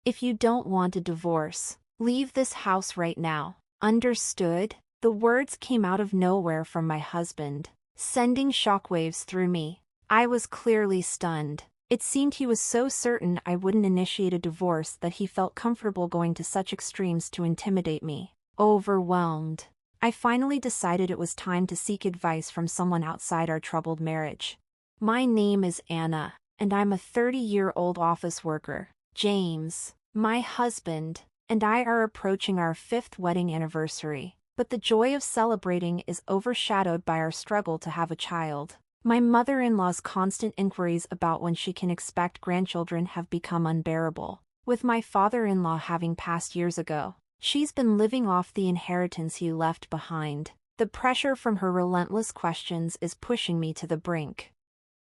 If you don't want a divorce, leave this house right now. Understood? The words came out of nowhere from my husband, sending shockwaves through me. I was clearly stunned. It seemed he was so certain I wouldn't initiate a divorce that he felt comfortable going to such extremes to intimidate me. Overwhelmed, I finally decided it was time to seek advice from someone outside our troubled marriage. My name is Anna, and I'm a 30-year-old office worker. James, my husband, and I are approaching our 5th wedding anniversary, but the joy of celebrating is overshadowed by our struggle to have a child. My mother-in-law's constant inquiries about when she can expect grandchildren have become unbearable. With my father-in-law having passed years ago, she's been living off the inheritance he left behind. The pressure from her relentless questions is pushing me to the brink.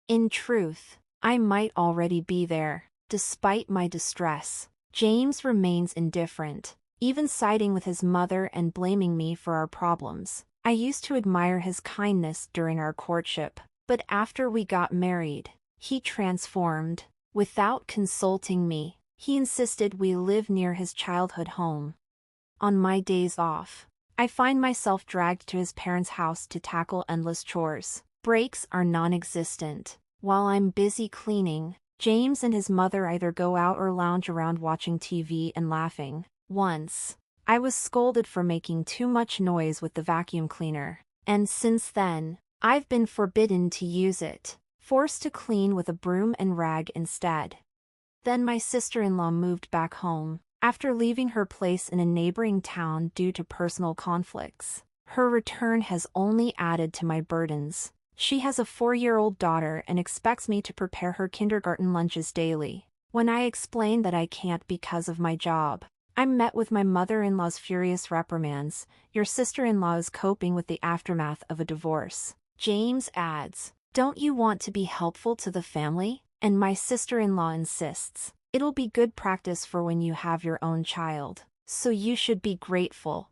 In truth, I might already be there. Despite my distress, James remains indifferent, even siding with his mother and blaming me for our problems. I used to admire his kindness during our courtship, but after we got married, he transformed. Without consulting me, he insisted we live near his childhood home. On my days off, I find myself dragged to his parents' house to tackle endless chores. Breaks are non-existent. While I'm busy cleaning, James and his mother either go out or lounge around watching TV and laughing. Once, I was scolded for making too much noise with the vacuum cleaner, and since then, I've been forbidden to use it, forced to clean with a broom and rag instead. Then my sister-in-law moved back home, after leaving her place in a neighboring town due to personal conflicts. Her return has only added to my burdens. She has a 4-year-old daughter and expects me to prepare her kindergarten lunches daily. When I explain that I can't because of my job, I'm met with my mother-in-law's furious reprimands. Your sister-in-law is coping with the aftermath of a divorce. James adds, "Don't you want to be helpful to the family?" And my sister-in-law insists, "It'll be good practice for when you have your own child, so you should be grateful."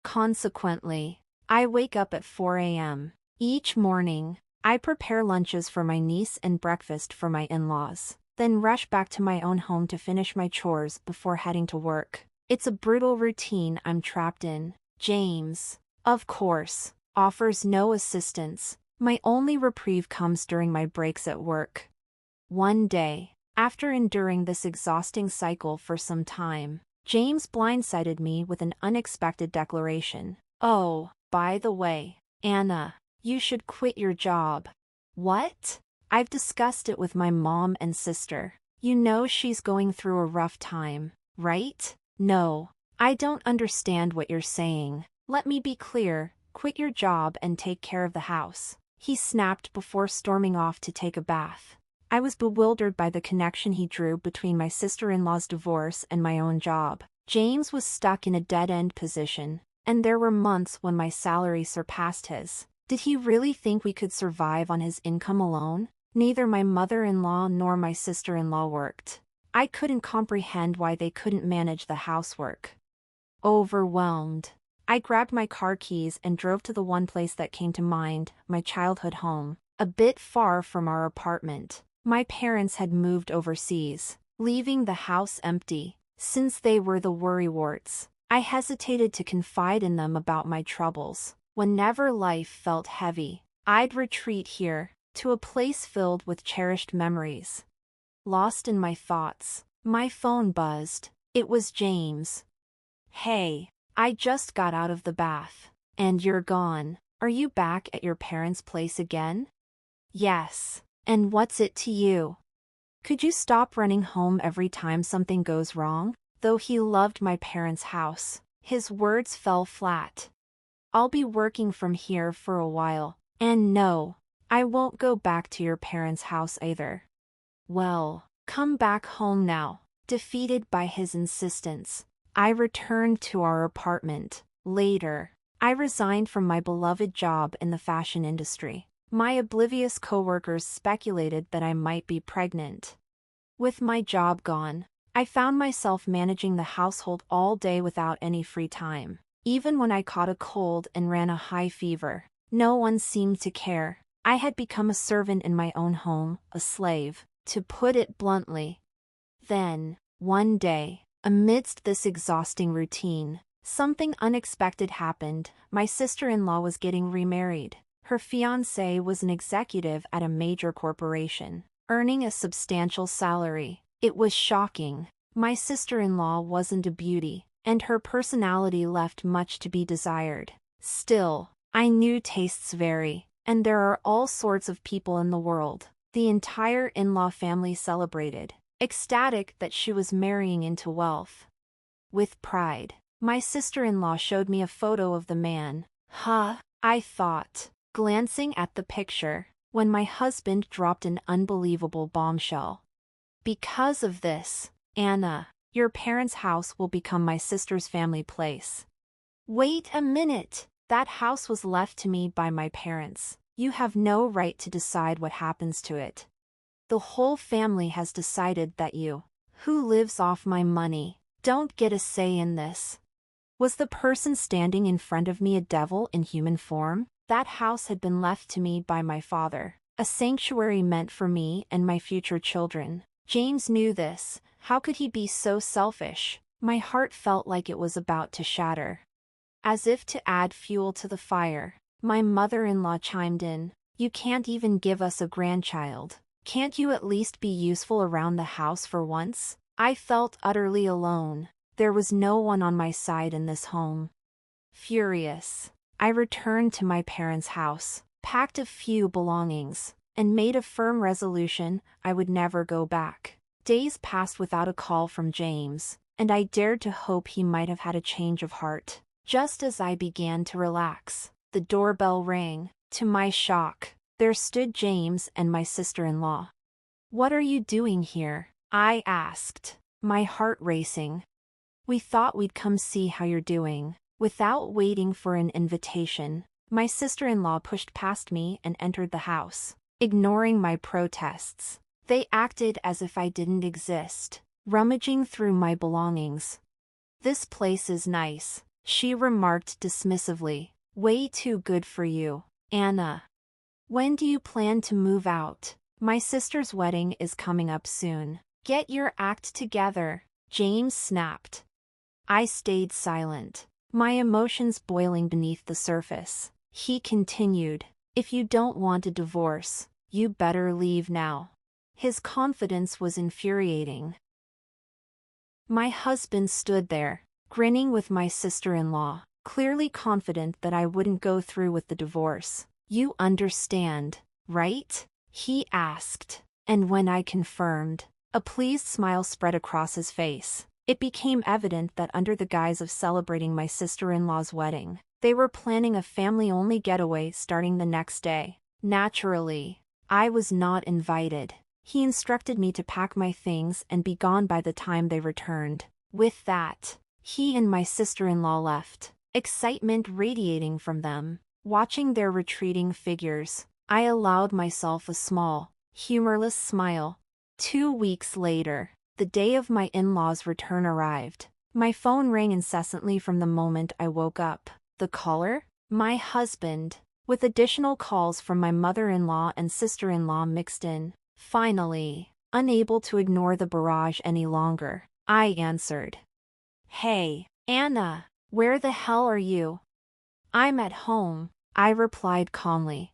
Consequently, I wake up at 4 a.m. Each morning, I prepare lunches for my niece and breakfast for my in-laws, then rush back to my own home to finish my chores before heading to work. It's a brutal routine I'm trapped in. James, of course, offers no assistance. My only reprieve comes during my breaks at work. One day, after enduring this exhausting cycle for some time, James blindsided me with an unexpected declaration. "Oh, by the way, Anna, you should quit your job." What? I've discussed it with my mom and sister. You know she's going through a rough time, right? No, I don't understand what you're saying. Let me be clear, quit your job and take care of the house. He snapped before storming off to take a bath. I was bewildered by the connection he drew between my sister-in-law's divorce and my own job. James was stuck in a dead-end position, and there were months when my salary surpassed his. Did he really think we could survive on his income alone? Neither my mother-in-law nor my sister-in-law worked. I couldn't comprehend why they couldn't manage the housework. Overwhelmed, I grabbed my car keys and drove to the one place that came to mind, my childhood home, a bit far from our apartment. My parents had moved overseas, leaving the house empty. Since they were the worrywarts, I hesitated to confide in them about my troubles. Whenever life felt heavy, I'd retreat here, to a place filled with cherished memories. Lost in my thoughts, my phone buzzed. It was James. "Hey, I just got out of the bath. And you're gone. Are you back at your parents' place again?" "Yes. And what's it to you? Could you stop running home every time something goes wrong?" Though he loved my parents' house, his words fell flat. "I'll be working from here for a while, and no, I won't go back to your parents' house either." Well, come back home now. Defeated by his insistence, I returned to our apartment. Later, I resigned from my beloved job in the fashion industry. My oblivious coworkers speculated that I might be pregnant. With my job gone, I found myself managing the household all day without any free time. Even when I caught a cold and ran a high fever, no one seemed to care. I had become a servant in my own home, a slave, to put it bluntly. Then, one day, Amidst this exhausting routine, something unexpected happened. My sister-in-law was getting remarried. Her fiancé was an executive at a major corporation, earning a substantial salary. It was shocking. My sister-in-law wasn't a beauty, and her personality left much to be desired. Still, I knew tastes vary, and there are all sorts of people in the world. The entire in-law family celebrated, ecstatic that she was marrying into wealth. With pride, my sister-in-law showed me a photo of the man. Huh, I thought, glancing at the picture, when my husband dropped an unbelievable bombshell. Because of this, Anna, your parents' house will become my sister's family place. Wait a minute, that house was left to me by my parents. You have no right to decide what happens to it. The whole family has decided that you, who lives off my money, don't get a say in this. Was the person standing in front of me a devil in human form? That house had been left to me by my father, a sanctuary meant for me and my future children. James knew this. How could he be so selfish? My heart felt like it was about to shatter. As if to add fuel to the fire, my mother-in-law chimed in. You can't even give us a grandchild. Can't you at least be useful around the house for once? I felt utterly alone. There was no one on my side in this home. Furious, I returned to my parents' house, packed a few belongings, and made a firm resolution I would never go back. Days passed without a call from James, and I dared to hope he might have had a change of heart. Just as I began to relax, the doorbell rang. To my shock, there stood James and my sister-in-law. "What are you doing here?" I asked, my heart racing. "We thought we'd come see how you're doing." Without waiting for an invitation, my sister-in-law pushed past me and entered the house, ignoring my protests. They acted as if I didn't exist, rummaging through my belongings. "This place is nice," she remarked dismissively. "Way too good for you, Anna. When do you plan to move out? My sister's wedding is coming up soon. Get your act together," James snapped. I stayed silent, my emotions boiling beneath the surface. He continued, "If you don't want a divorce, you better leave now." His confidence was infuriating. My husband stood there, grinning with my sister-in-law, clearly confident that I wouldn't go through with the divorce. "You understand, right?" he asked, and when I confirmed, a pleased smile spread across his face. It became evident that under the guise of celebrating my sister-in-law's wedding, they were planning a family-only getaway starting the next day. Naturally, I was not invited. He instructed me to pack my things and be gone by the time they returned. With that, he and my sister-in-law left, excitement radiating from them. Watching their retreating figures, I allowed myself a small, humorless smile. 2 weeks later, the day of my in-laws' return arrived. My phone rang incessantly from the moment I woke up. The caller? My husband, with additional calls from my mother-in-law and sister-in-law mixed in. Finally, unable to ignore the barrage any longer, I answered. "Hey, Anna, where the hell are you?" "I'm at home," I replied calmly.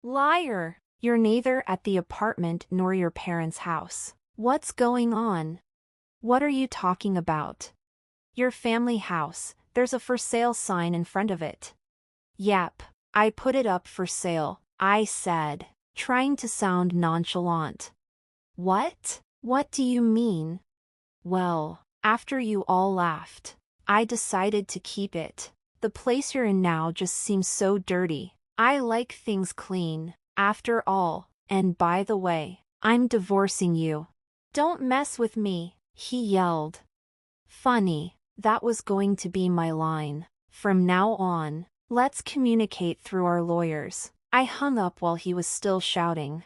"Liar! You're neither at the apartment nor your parents' house. What's going on? What are you talking about?" "Your family house, there's a for sale sign in front of it." "Yep, I put it up for sale," I said, trying to sound nonchalant. "What? What do you mean?" "Well, after you all laughed, I decided to keep it. The place you're in now just seems so dirty. I like things clean, after all, and by the way, I'm divorcing you." "Don't mess with me," he yelled. Funny, that was going to be my line. From now on, let's communicate through our lawyers. I hung up while he was still shouting.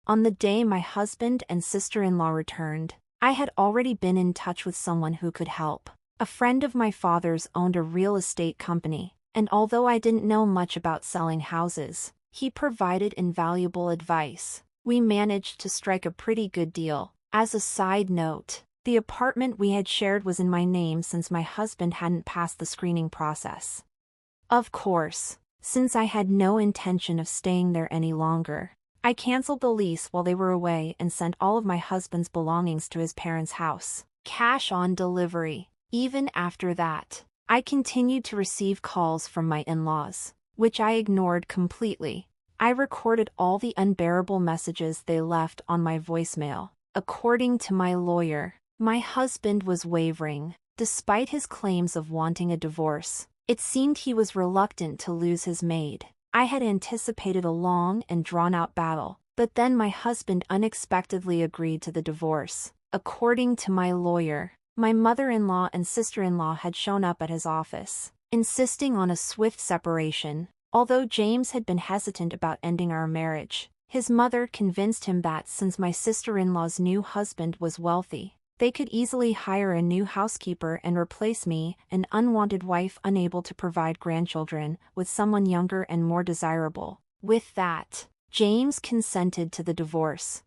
On the day my husband and sister-in-law returned, I had already been in touch with someone who could help. A friend of my father's owned a real estate company, and although I didn't know much about selling houses, he provided invaluable advice. We managed to strike a pretty good deal. As a side note, The apartment we had shared was in my name since my husband hadn't passed the screening process. Of course, since I had no intention of staying there any longer, I canceled the lease while they were away and sent all of my husband's belongings to his parents' house, cash on delivery. Even after that, I continued to receive calls from my in-laws, which I ignored completely. I recorded all the unbearable messages they left on my voicemail. According to my lawyer, my husband was wavering. Despite his claims of wanting a divorce, it seemed he was reluctant to lose his maid. I had anticipated a long and drawn-out battle, but then my husband unexpectedly agreed to the divorce. According to my lawyer, my mother-in-law and sister-in-law had shown up at his office, insisting on a swift separation. Although James had been hesitant about ending our marriage, his mother convinced him that since my sister-in-law's new husband was wealthy, they could easily hire a new housekeeper and replace me, an unwanted wife unable to provide grandchildren, with someone younger and more desirable. With that, James consented to the divorce.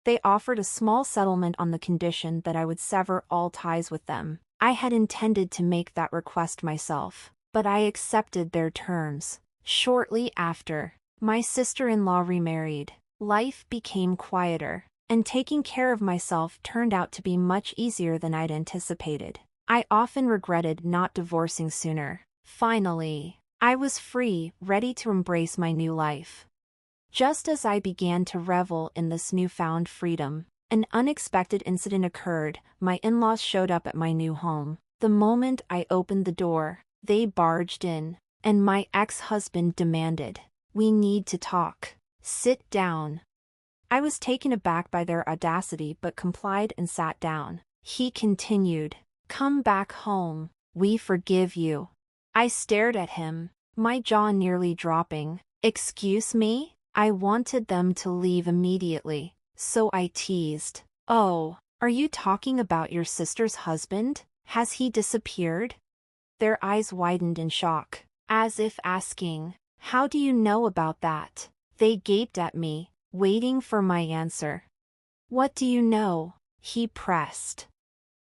They offered a small settlement on the condition that I would sever all ties with them. I had intended to make that request myself, but I accepted their terms. Shortly after, my sister-in-law remarried. Life became quieter, and taking care of myself turned out to be much easier than I'd anticipated. I often regretted not divorcing sooner. Finally, I was free, ready to embrace my new life. Just as I began to revel in this newfound freedom, an unexpected incident occurred. My in-laws showed up at my new home. The moment I opened the door, they barged in, and my ex-husband demanded, "We need to talk. Sit down." I was taken aback by their audacity but complied and sat down. He continued, "Come back home. We forgive you." I stared at him, my jaw nearly dropping. "Excuse me?" I wanted them to leave immediately, so I teased, "Oh, are you talking about your sister's husband? Has he disappeared?" Their eyes widened in shock, as if asking, "How do you know about that?" They gaped at me, waiting for my answer. "What do you know?" he pressed.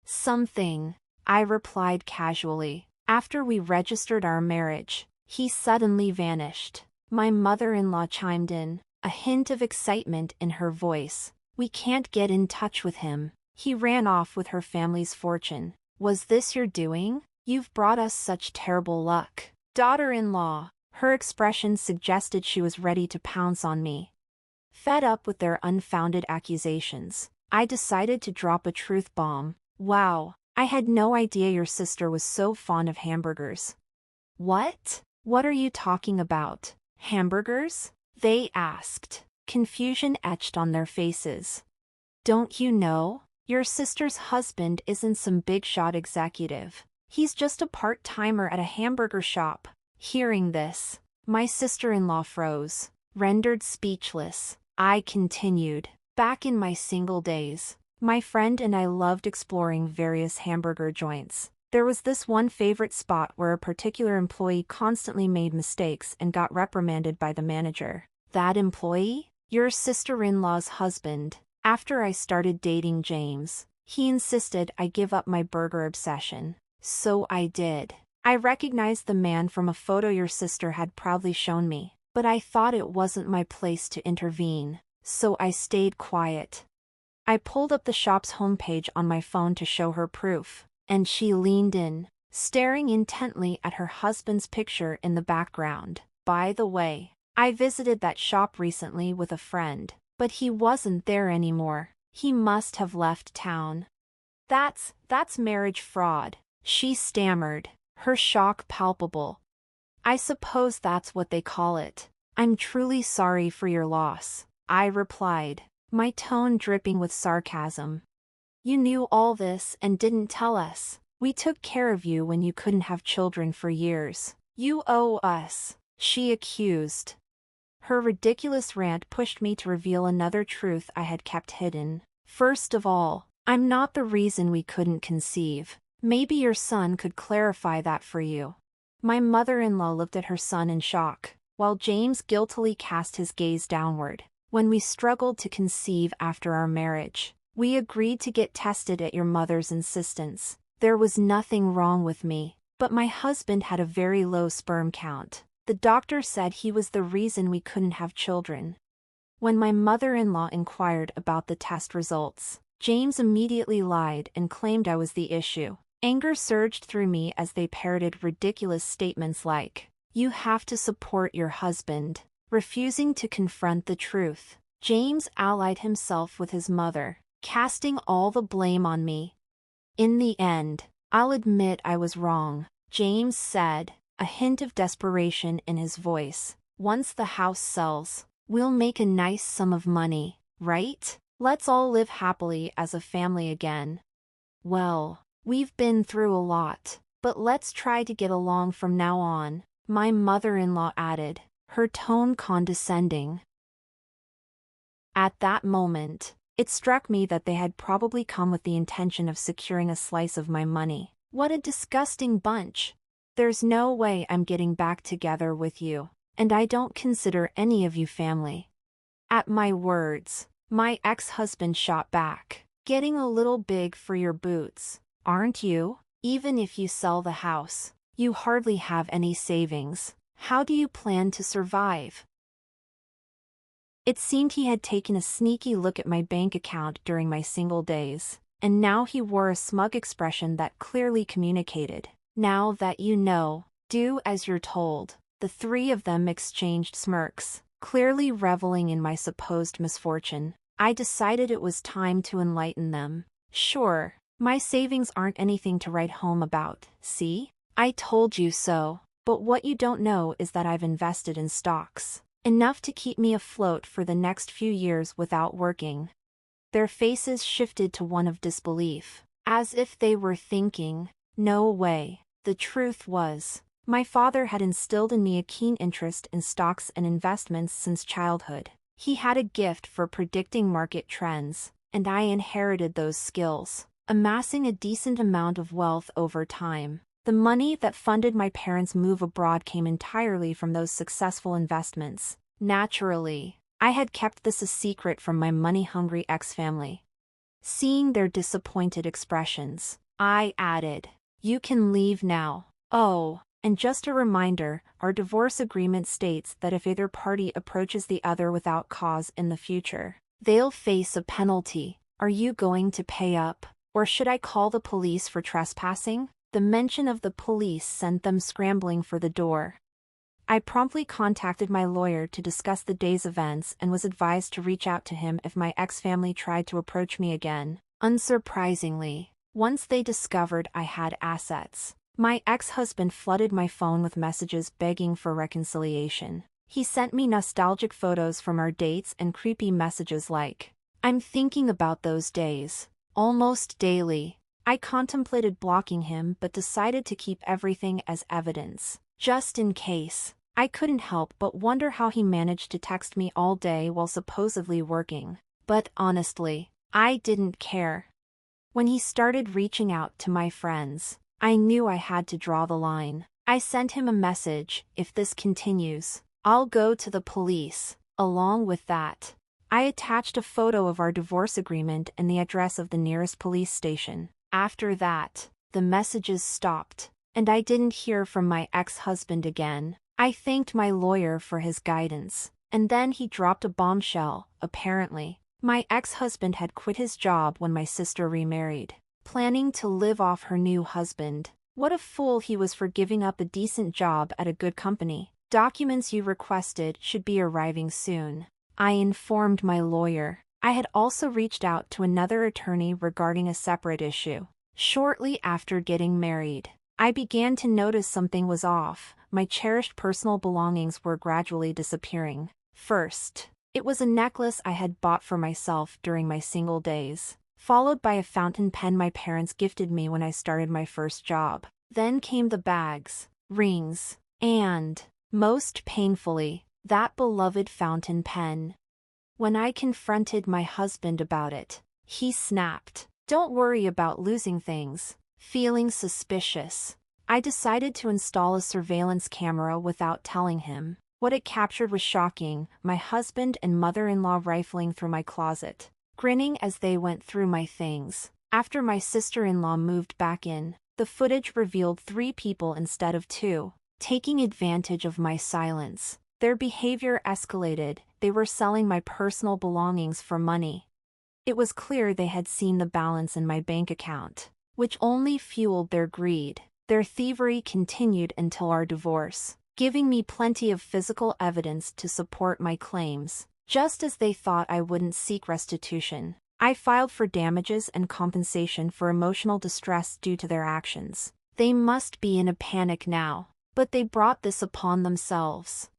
"Something," I replied casually. After we registered our marriage, he suddenly vanished. My mother-in-law chimed in, a hint of excitement in her voice. "We can't get in touch with him. He ran off with her family's fortune." "Was this your doing? You've brought us such terrible luck." "Daughter-in-law." Her expression suggested she was ready to pounce on me. Fed up with their unfounded accusations, I decided to drop a truth bomb. "Wow, I had no idea your sister was so fond of hamburgers." "What? What are you talking about? Hamburgers?" they asked, confusion etched on their faces. "Don't you know? Your sister's husband isn't some big-shot executive. He's just a part-timer at a hamburger shop." Hearing this, my sister-in-law froze, rendered speechless. I continued. "Back in my single days, my friend and I loved exploring various hamburger joints. There was this one favorite spot where a particular employee constantly made mistakes and got reprimanded by the manager." "That employee? Your sister-in-law's husband." After I started dating James, he insisted I give up my burger obsession. So I did. I recognized the man from a photo your sister had proudly shown me, but I thought it wasn't my place to intervene, so I stayed quiet. I pulled up the shop's homepage on my phone to show her proof, and she leaned in, staring intently at her husband's picture in the background. "By the way, I visited that shop recently with a friend, but he wasn't there anymore. He must have left town." That's marriage fraud," she stammered, her shock palpable. "I suppose that's what they call it. I'm truly sorry for your loss," I replied, my tone dripping with sarcasm. "You knew all this and didn't tell us. We took care of you when you couldn't have children for years. You owe us," she accused. Her ridiculous rant pushed me to reveal another truth I had kept hidden. "First of all, I'm not the reason we couldn't conceive. Maybe your son could clarify that for you." My mother-in-law looked at her son in shock, while James guiltily cast his gaze downward. "When we struggled to conceive after our marriage, We agreed to get tested at your mother's insistence. There was nothing wrong with me, but my husband had a very low sperm count. The doctor said he was the reason we couldn't have children. When my mother-in-law inquired about the test results, James immediately lied and claimed I was the issue. Anger surged through me as they parroted ridiculous statements like, "You have to support your husband," refusing to confront the truth. James allied himself with his mother, casting all the blame on me. In the end, "I'll admit I was wrong," James said, a hint of desperation in his voice. "Once the house sells, we'll make a nice sum of money, right? Let's all live happily as a family again." "Well, we've been through a lot, but let's try to get along from now on," my mother-in-law added, her tone condescending. At that moment, it struck me that they had probably come with the intention of securing a slice of my money. What a disgusting bunch. There's no way I'm getting back together with you, and I don't consider any of you family. At my words, my ex-husband shot back, "Getting a little big for your boots, aren't you? Even if you sell the house, you hardly have any savings. How do you plan to survive?" It seemed he had taken a sneaky look at my bank account during my single days, and now he wore a smug expression that clearly communicated, "Now that you know, do as you're told." The three of them exchanged smirks, clearly reveling in my supposed misfortune. I decided it was time to enlighten them. "Sure, my savings aren't anything to write home about, see? I told you so, but what you don't know is that I've invested in stocks. Enough to keep me afloat for the next few years without working." Their faces shifted to one of disbelief, as if they were thinking, "No way." The truth was, my father had instilled in me a keen interest in stocks and investments since childhood. He had a gift for predicting market trends, and I inherited those skills, amassing a decent amount of wealth over time. The money that funded my parents' move abroad came entirely from those successful investments. Naturally, I had kept this a secret from my money-hungry ex-family. Seeing their disappointed expressions, I added, "You can leave now. Oh, and just a reminder, our divorce agreement states that if either party approaches the other without cause in the future, they'll face a penalty. Are you going to pay up, or should I call the police for trespassing?" The mention of the police sent them scrambling for the door. I promptly contacted my lawyer to discuss the day's events and was advised to reach out to him if my ex-family tried to approach me again. Unsurprisingly, once they discovered I had assets, my ex-husband flooded my phone with messages begging for reconciliation. He sent me nostalgic photos from our dates and creepy messages like, "I'm thinking about those days," almost daily. I contemplated blocking him but decided to keep everything as evidence, just in case. I couldn't help but wonder how he managed to text me all day while supposedly working. But honestly, I didn't care. When he started reaching out to my friends, I knew I had to draw the line. I sent him a message, "If this continues, I'll go to the police." Along with that, I attached a photo of our divorce agreement and the address of the nearest police station. After that, the messages stopped, and I didn't hear from my ex-husband again. I thanked my lawyer for his guidance, and then he dropped a bombshell. Apparently, my ex-husband had quit his job when my sister remarried, planning to live off her new husband. What a fool he was for giving up a decent job at a good company. "Documents you requested should be arriving soon," I informed my lawyer. I had also reached out to another attorney regarding a separate issue. Shortly after getting married, I began to notice something was off. My cherished personal belongings were gradually disappearing. First, it was a necklace I had bought for myself during my single days, followed by a fountain pen my parents gifted me when I started my first job. Then came the bags, rings, and, most painfully, that beloved fountain pen. When I confronted my husband about it, he snapped, "Don't worry about losing things." Feeling suspicious, I decided to install a surveillance camera without telling him. What it captured was shocking: my husband and mother-in-law rifling through my closet, grinning as they went through my things. After my sister-in-law moved back in, the footage revealed 3 people instead of 2, taking advantage of my silence. Their behavior escalated. They were selling my personal belongings for money. It was clear they had seen the balance in my bank account, which only fueled their greed. Their thievery continued until our divorce, giving me plenty of physical evidence to support my claims. Just as they thought I wouldn't seek restitution, I filed for damages and compensation for emotional distress due to their actions. They must be in a panic now, but they brought this upon themselves.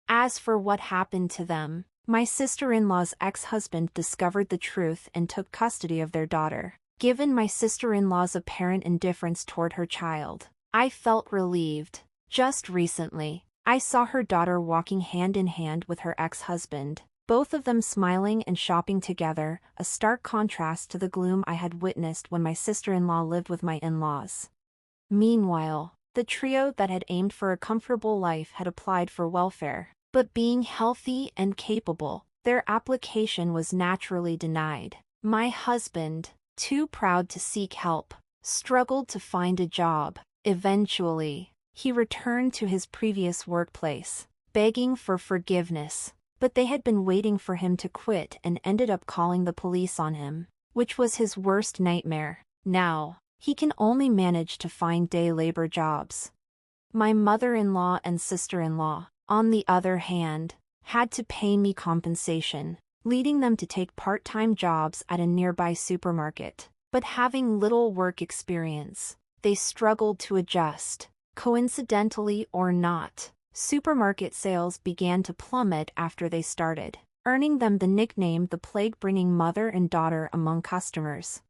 As for what happened to them, my sister-in-law's ex-husband discovered the truth and took custody of their daughter. Given my sister-in-law's apparent indifference toward her child, I felt relieved. Just recently, I saw her daughter walking hand in hand with her ex-husband, both of them smiling and shopping together, a stark contrast to the gloom I had witnessed when my sister-in-law lived with my in-laws. Meanwhile, the trio that had aimed for a comfortable life had applied for welfare, but being healthy and capable, their application was naturally denied. My husband, too proud to seek help, struggled to find a job. Eventually, he returned to his previous workplace, begging for forgiveness, but they had been waiting for him to quit and ended up calling the police on him, which was his worst nightmare. Now, he can only manage to find day labor jobs. My mother-in-law and sister-in-law, on the other hand, had to pay me compensation, leading them to take part-time jobs at a nearby supermarket. But having little work experience, they struggled to adjust. Coincidentally or not, supermarket sales began to plummet after they started, earning them the nickname the plague-bringing mother and daughter among customers.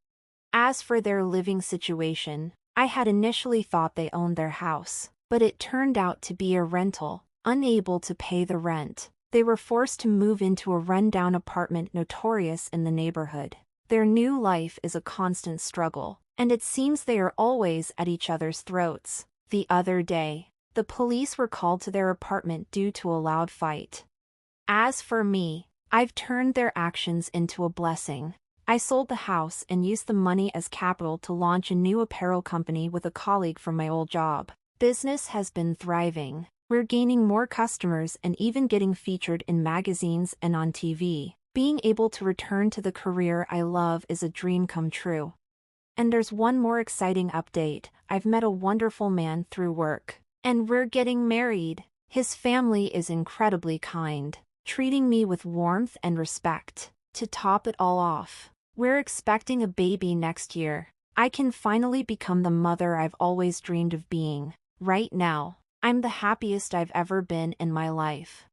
As for their living situation, I had initially thought they owned their house, but it turned out to be a rental. Unable to pay the rent, they were forced to move into a run-down apartment notorious in the neighborhood. Their new life is a constant struggle, and it seems they are always at each other's throats. The other day, the police were called to their apartment due to a loud fight. As for me, I've turned their actions into a blessing. I sold the house and used the money as capital to launch a new apparel company with a colleague from my old job. Business has been thriving. We're gaining more customers and even getting featured in magazines and on TV. Being able to return to the career I love is a dream come true. And there's one more exciting update. I've met a wonderful man through work, and we're getting married. His family is incredibly kind, treating me with warmth and respect. To top it all off, we're expecting a baby next year. I can finally become the mother I've always dreamed of being. Right now, I'm the happiest I've ever been in my life.